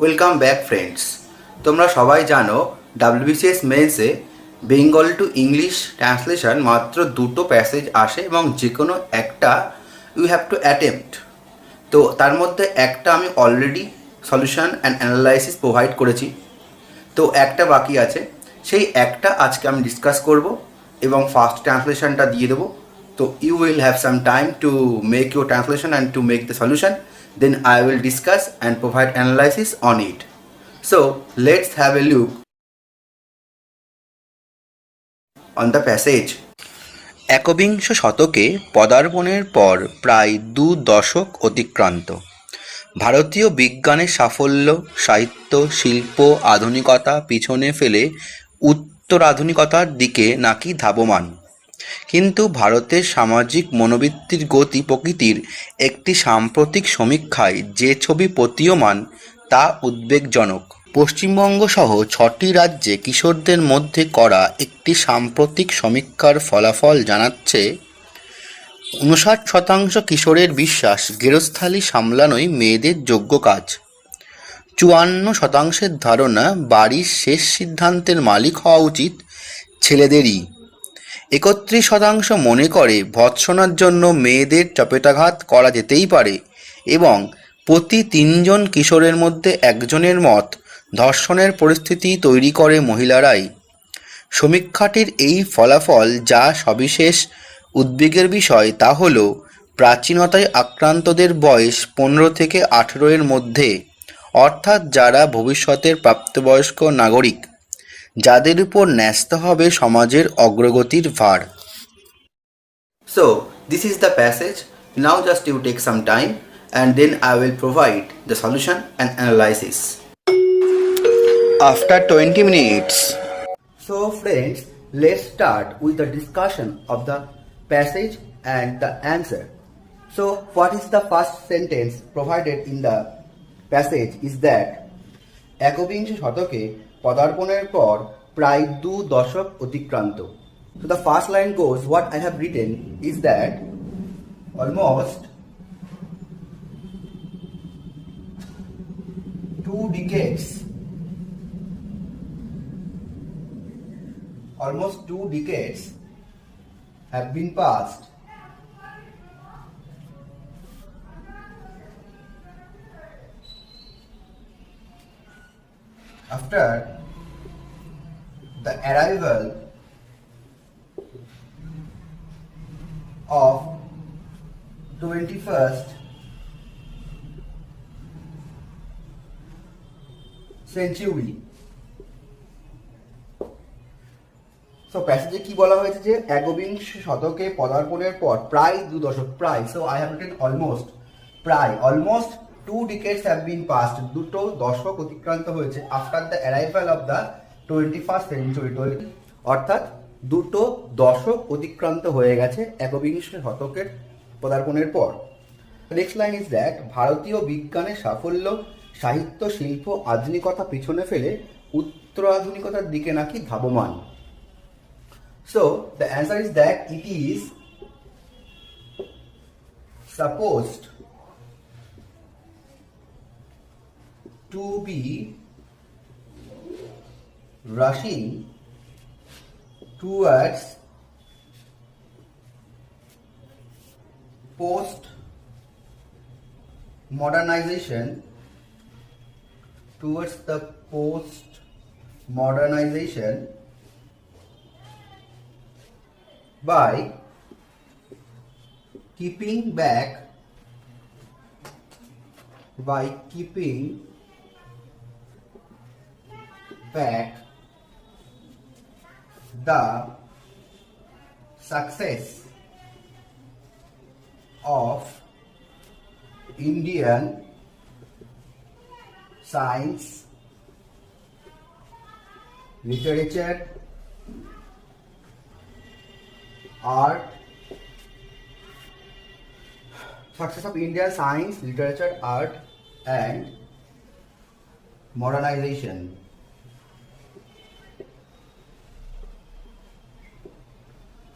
Welcome back friends. তোমরা সবাই জানো ডাব্লিউবিসিএস মেন্সে বেঙ্গল টু ইংলিশ ট্রান্সলেশন মাত্র দুটো প্যাসেজ আসে এবং যে কোনো একটা ইউ হ্যাভ টু অ্যাটেম্পট। তো তার মধ্যে একটা আমি already solution and analysis provide করেছি, তো একটা বাকি আছে। সেই একটা আজকে আমি ডিসকাস করব এবং ফার্স্ট ট্রান্সলেশনটা দিয়ে দেবো। তো you will have some time to make your translation and to make the solution, then I will discuss and provide analysis on it. So let's have a look on the passage. একবিংশ শতকে পদার্পণের পর প্রায় 2 দশক অতিক্রান্ত। ভারতীয় বিজ্ঞানের সাফল্য, সাহিত্য, শিল্প, আধুনিকতা পিছনে ফেলে উত্তরাধুনিকতার দিকে নাকি ধাবমান। কিন্তু ভারতের সামাজিক মনোবৃত্তির গতি প্রকৃতির একটি সাম্প্রতিক সমীক্ষায় যে ছবি প্রতীয়মান তা উদ্বেগজনক। পশ্চিমবঙ্গ সহ 6টি রাজ্যে কিশোরদের মধ্যে করা একটি সাম্প্রতিক সমীক্ষার ফলাফল জানাচ্ছে 59% কিশোরের বিশ্বাস গেরস্থালি সামলানোই মেয়েদের যোগ্য কাজ। 54% ধারণা বাড়ির শেষ সিদ্ধান্তের মালিক হওয়া উচিত ছেলেদেরই। 31% মনে করে ভর্ৎসনার জন্য মেয়েদের চপেটাঘাত করা যেতেই পারে এবং প্রতি 3 জন কিশোরের মধ্যে একজনের মত ধর্ষণের পরিস্থিতি তৈরি করে মহিলারাই। সমীক্ষাটির এই ফলাফল যা সবিশেষ উদ্বেগের বিষয় তা হল প্রাচীনতায় আক্রান্তদের বয়স 15 থেকে 18 এর মধ্যে, অর্থাৎ যারা ভবিষ্যতের প্রাপ্তবয়স্ক নাগরিক, যাদের উপর ন্যস্ত হবে সমাজের অগ্রগতির ভার। So this is the passage. Now just you take some time and then I will provide the solution and analysis. After 20 minutes. So friends, let's start with the discussion of the passage and the answer. So what is the first sentence provided in the passage is that একবিংশ শতকে পদার্পণের পর প্রায় 2 দশক অতিক্রান্ত. So the first line goes, what I have written is that almost 2 decades have been passed after the arrival of 21st century. So প্যাসেজে কি বলা হয়েছে যে একবিংশ শতকে পদার্পণের পর প্রায় 2 দশক, প্রায়, so I have written almost, প্রায়, almost 2 decades have been passed, দুটো দশক অতিক্রান্ত হয়েছে after the arrival of the 21st century, অর্থাৎ দুটো দশক অতিক্রান্ত হয়ে গেছে একবিংশ শতকের পদার্পণের পর। নেক্সট লাইন ইজ দ্যাট ভারতীয় বিজ্ঞানের সাফল্য, সাহিত্য, শিল্প, আধুনিকতা পিছনে ফেলে উত্তরাধুনিকতার দিকে নাকি ধাবমান। So the answer is that it is supposed to be rushing towards post-modernization, by keeping back the success of Indian science, literature, art, success of Indian science, literature, art and modernization.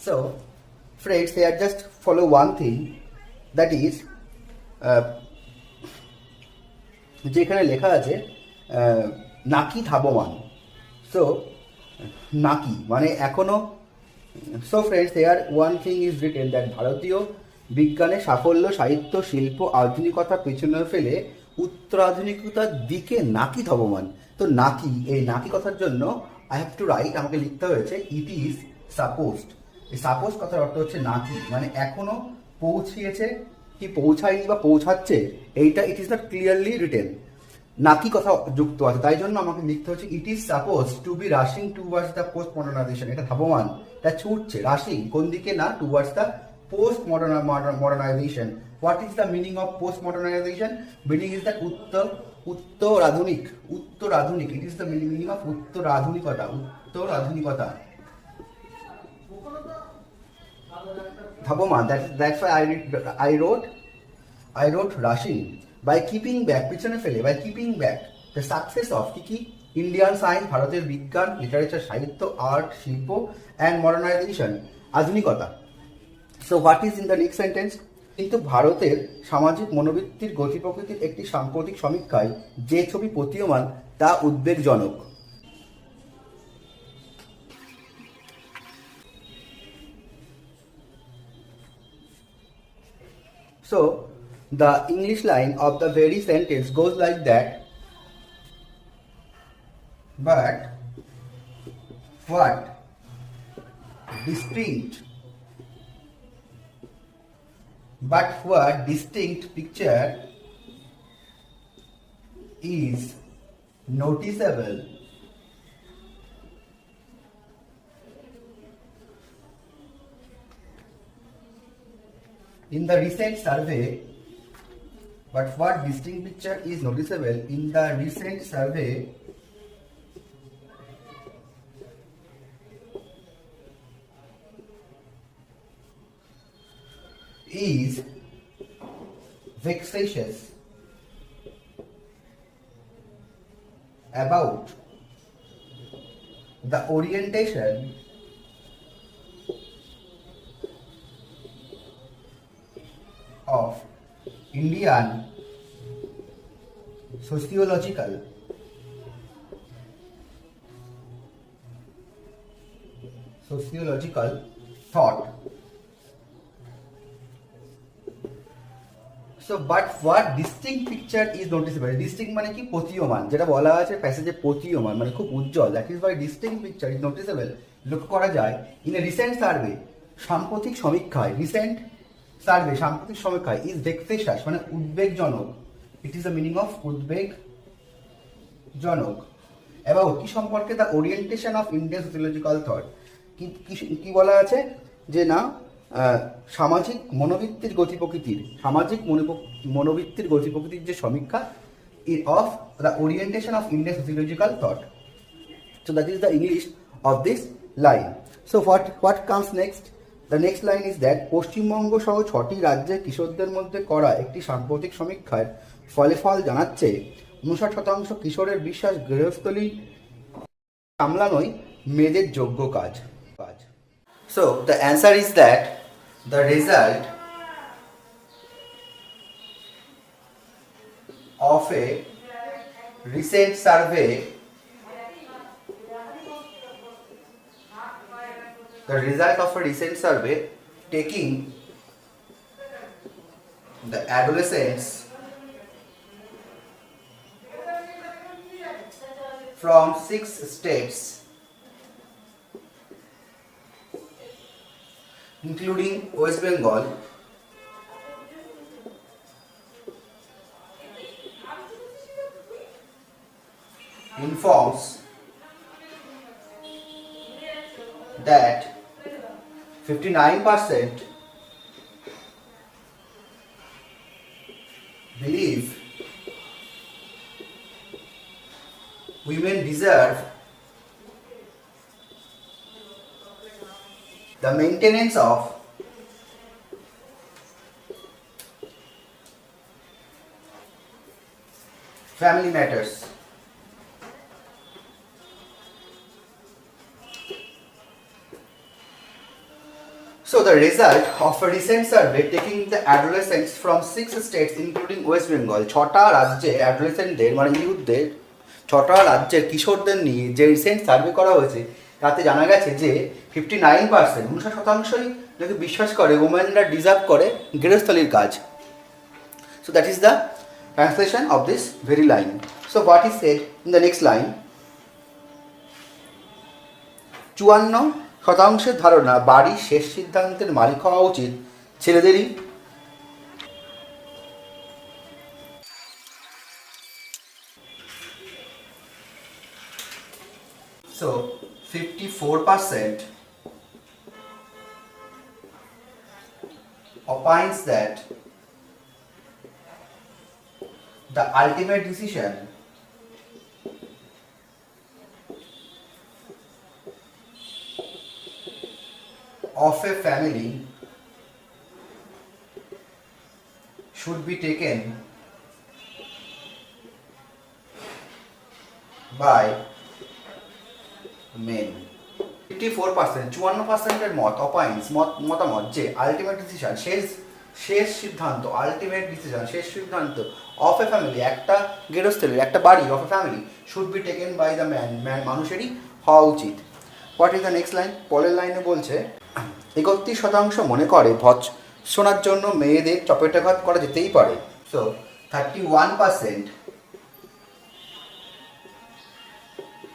So friends, here just follow one thing, that is যেখানে লেখা আছে নাকি ধাবমান। So নাকি মানে এখনও। So friends, here one thing is written that ভারতীয় বিজ্ঞানের সাফল্য, সাহিত্য, শিল্প, আধুনিকতা পেছনে ফেলে উত্তরাধুনিকতার দিকে নাকি ধাবমান। তো নাকি, এই নাকি কথার জন্য আই হ্যাভ টু রাইট, আমাকে লিখতে হয়েছে ইট ইজ সাপোজড। এই সাপোজ কথার অর্থ হচ্ছে নাকি, মানে এখনো পৌঁছিয়েছে কি পৌঁছায়নি বা পৌঁছাচ্ছে, এইটা it is not clearly written. নাকি কথা যুক্ত আছে, তাই জন্য আমাকে লিখতে হচ্ছে it is suppose to be rushing towards the post modernization. এটা ধাবমান, এটা ছুটছে, রাশিং কোন দিকে না, towards the post modernization. What is the meaning of post modernization? Meaning is the উত্তরাধুনিক। উত্তরাধুনিক, it is the meaning of উত্তরাধুনিকতা। উত্তরাধুনিকতা ধাবমান, that's why I wrote rushing. By keeping back, পিছনে ফেলে, by keeping back the success of কি Indian science, ভারতের বিজ্ঞান, লিটারেচার, সাহিত্য, আর্ট, শিল্প, অ্যান্ড মডার্নাইজেশন, আধুনিকতা। So what is in the next sentence? কিন্তু ভারতের সামাজিক মনোবৃত্তির গতি প্রকৃতির একটি সাম্প্রতিক সমীক্ষায় যে ছবি প্রতীয়মান তা উদ্বেগজনক। So, the English line of the very sentence goes like that. But what distinct picture is noticeable in the recent survey. But what distinct picture is noticeable in the recent survey is vexatious about the orientation of Indian sociological thought. So, but what distinct picture is noticeable? Distinct মানে কি? প্রতীয়মান, যেটা বলা আছে প্যাসেজে, প্রতীয়মান মানে খুব উজ্জ্বল। That is why distinct picture is noticeable. লক্ষ্য করা যায় ইন এ রিসেন্ট সার্ভে, সাম্প্রতিক সমীক্ষায়, রিসেন্ট সার্ভে সাম্প্রতিক সমীক্ষায়, ইজ ভেক্সেশাস মানে উদ্বেগজনক। ইট ইজ দ্য মিনিং অফ উদ্বেগজনক। অ্যাবাউট কি সম্পর্কে? The orientation of Indian sociological thought. কি বলা আছে যে না, সামাজিক মনোবৃত্তির গতি প্রকৃতির, মনোবৃত্তির গতি প্রকৃতির যে সমীক্ষা of the orientation of Indian sociological thought. So that is the English of this line. So what comes next? The next line is that Paschimbanga সহ 6টি রাজ্যে কিশোরদের মধ্যে করা একটি সাম্প্রতিক সমীক্ষার ফল জানাচ্ছে 59% কিশোরের বিশ্বাস গৃহস্থলী সামলানোই মেয়েদের যোগ্য কাজ। So the answer is that the result of a recent survey taking the adolescents from 6 states including West Bengal, informs that 59% believe women deserve the maintenance of family matters. So the result of a recent survey taking the adolescents from 6 states including West Bengal, 6টা রাজ্যে অ্যাডোলেসেন্টদের মানে ইউথদের ছটা রাজ্যের কিশোরদের নিয়ে যে recent survey করা হয়েছে তাতে জানা গেছে যে 59%, 59%ই যদি বিশ্বাস করে ওমেনরা ডিজার্ভ করে গৃহস্থলীর কাজ। So that is the translation of this very line. So what is said in the next line? 54% ধারণা বাড়ির শেষ সিদ্ধান্তের মালিক হওয়া উচিত ছেলেদেরই। So 54% opines that the ultimate decision of a family should be taken by men. 54%, 54%-এর মতামত যে ultimate decision, শেষ সিদ্ধান্ত, আলটিমেট ডিসিশন, শেষ সিদ্ধান্ত অফ এ ফ্যামিলি, একটা গৃহস্থলীর, একটা বাড়ি, of a family should be taken by the man, মানুষেরই হওয়া উচিত। What is the next line? পরের লাইনে বলছে 31% মনে করে ভৎসনার জন্য মেয়েদের চপেটাঘাত করা যেতেই পারে। So 31%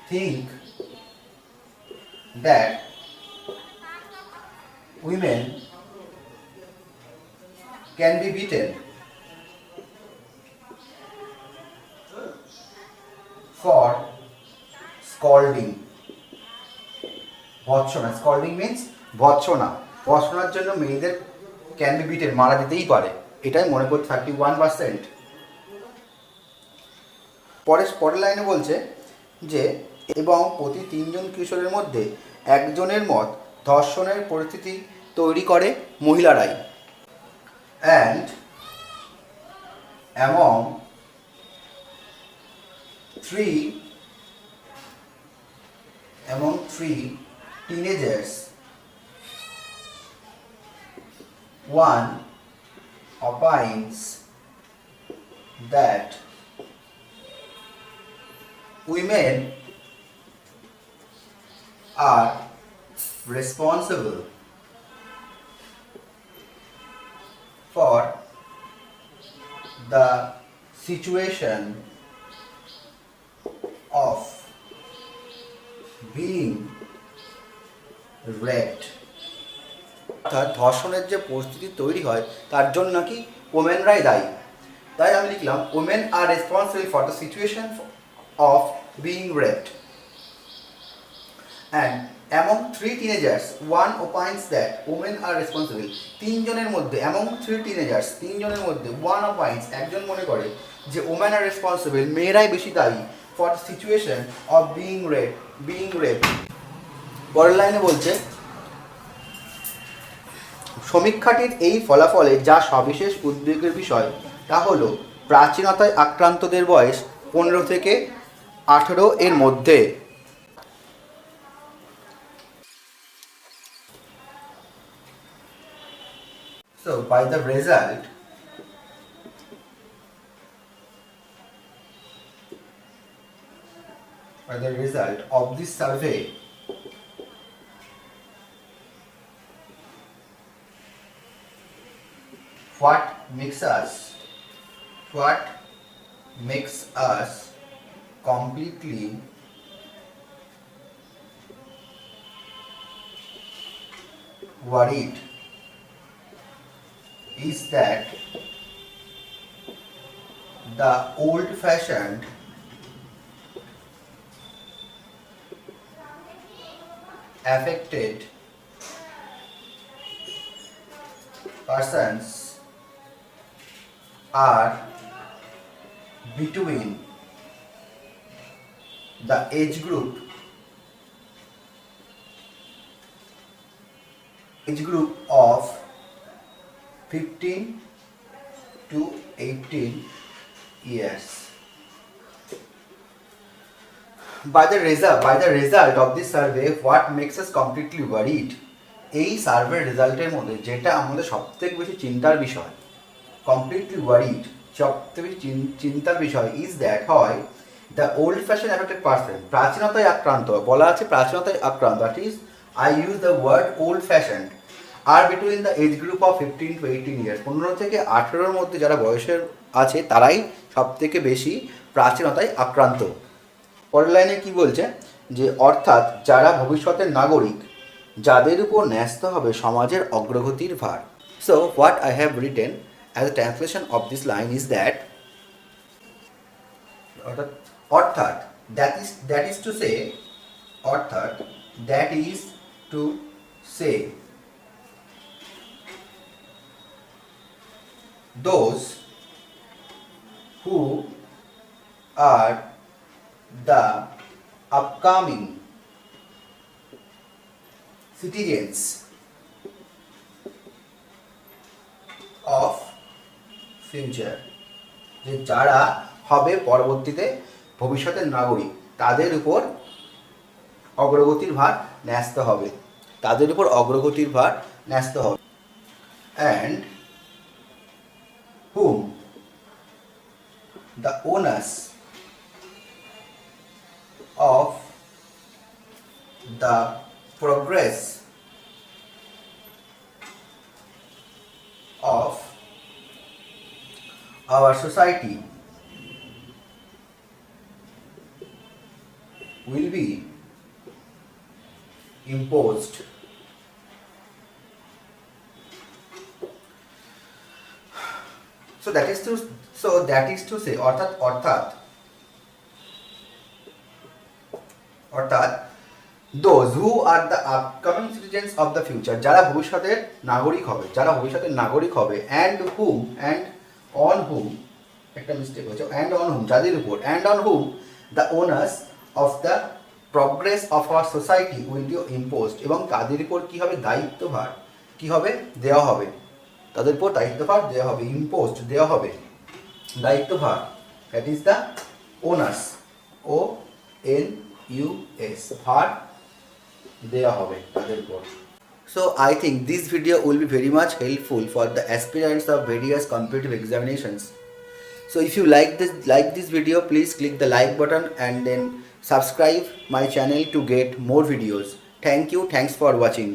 think that women can be beaten for scalding. ভৎসনা, স্কল্ডিং মিন্স ভৎসনা, ভৎসনার জন্য মেয়েদের ক্যান বি বিটেন, মারা যেতেই পারে, এটাই মনে করছে 31%। পরের লাইনে বলছে যে এবং প্রতি 3 জন কিশোরের মধ্যে একজনের মত ধর্ষণের পরিস্থিতি তৈরি করে মহিলারাই। And among 3 teenagers, 1 opines that women are responsible for the situation of being raped. অর্থাৎ ধর্ষণের যে পরিস্থিতি তৈরি হয় তার জন্য নাকি ওমেনরাই দায়ী। তাই আমি লিখলাম women are responsible for the situation of being raped. And among 3 teenagers, 1 opines that women are responsible. 3 জনের মধ্যে, among 3 teenagers, 3 জনের মধ্যে 1 opines, একজন মনে করে যে women are responsible, মেয়েরাই বেশি দায়ী for the situation of being raped. পরের লাইনে বলছে সমীক্ষাটির এই ফলাফলে যা সবিশেষ উদ্বেগের বিষয় তা হলো প্রাচীনতায় আক্রান্তদের বয়স 15 থেকে 18 এর মধ্যে। So by the result of this survey, what makes us completely worried is that the old-fashioned affected persons are between the age group of 15 to 18 years. By the result of this survey, what makes us completely worried? এই সার্ভের রেজাল্টের মধ্যে যেটা আমাদের সবথেকে বেশি চিন্তার বিষয়, completely worried, সবথেকে বেশি চিন্তার বিষয় ইজ দ্যাট হয় the old fashion affected person, প্রাচীনতায় আক্রান্ত, বলা আছে প্রাচীনতায় আক্রান্ত, that is I use the word old fashion, আর between the age group of 15 to 18 years, 15 থেকে 18-র মধ্যে যারা বয়সের আছে তারাই সব থেকে বেশি প্রাচীনতায় আক্রান্ত। পরের লাইনে কি বলছে, যে অর্থাৎ যারা ভবিষ্যতের নাগরিক, যাদের উপর ন্যস্ত হবে সমাজের অগ্রগতির ভার। So what I have written as a translation of this line is that, অর্থাৎ দ্যাট ইজ টু সে, অর্থাৎ that is to say those who are the upcoming citizens of future, যে যারা হবে পরবর্তীতে ভবিষ্যতের নাগরিক, তাদের উপর অগ্রগতির ভার ন্যস্ত হবে, তাদের উপর অগ্রগতির ভার ন্যস্ত হবে। And whom the onus of the progress of our society will be imposed so that is to say অর্থাৎ those who are the upcoming citizens of the future, যারা ভবিষ্যতের নাগরিক হবে, and whom, and on whom, একটা mistake হয়েছে, and on whom, যাদের উপর, and on whom the onus of the progress of our society will be imposed, এবং তাদের উপর কি হবে, দায়িত্বভার কি হবে, দেওয়া হবে, তাদের উপর দায়িত্বভার দেওয়া হবে, ইম্পোজড দেওয়া হবে, দায়িত্বভার, that is the onus, ONUS, ভার দেওয়া হবে তাদের উপর। So I think this video will be very much helpful for the aspirants of various competitive examinations. So if you like this video, please click the like button and then subscribe my channel to get more videos. Thank you, thanks for watching.